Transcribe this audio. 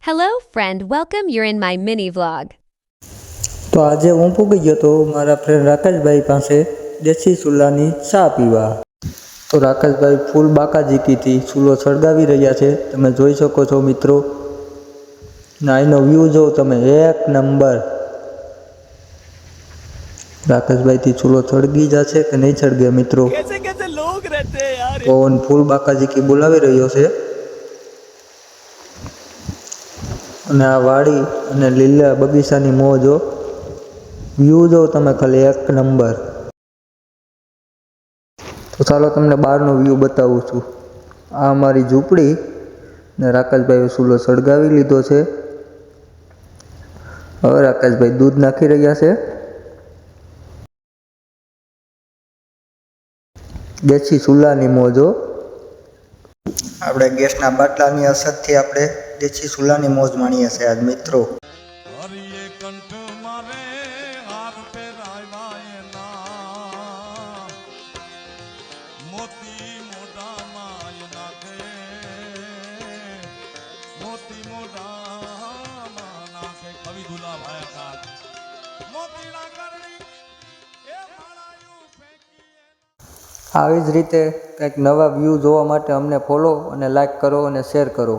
Hello, friend. Welcome. You're in my mini vlog. તો આજે હું પૂગી ગયો તો મારા ફ્રેન્ડ રાકેશભાઈ પાસે દેશી ચૂલાની ચા પીવા। તો રાકેશભાઈ ફૂલ બાકાજીકીથી ચૂલો સળગાવી રહ્યા છે, તમે જોઈ શકો છો મિત્રો। ના એનો વ્યૂ જો તમે, એક નંબર। રાકેશભાઈથી ચૂલો સળગી જશે કે નહીં સળગે મિત્રો? પવન ફૂલ બાકાજીકી બોલાવી રહ્યો છે અને આ વાડી અને લીલા બગીચાની મોજો વ્યૂ જો તમે ખાલી, એક નંબર। તો ચાલો તમને બહારનો વ્યૂ બતાવું છું। આ અમારી ઝૂંપડી ને રાકેશભાઈએ ચૂલો સળગાવી લીધો છે। હવે રાકેશભાઈ દૂધ નાખી રહ્યા છે। દેશી ચૂલાની મોજો, આપણે ગેસના બાટલાની અસરથી આપણે દેશી ચૂલાની મોજ માણીએ છીએ આજ મિત્રો। આવી જ રીતે કંઈક નવા વ્યૂ જોવા માટે અમને ફોલો અને લાઈક કરો અને શેર કરો।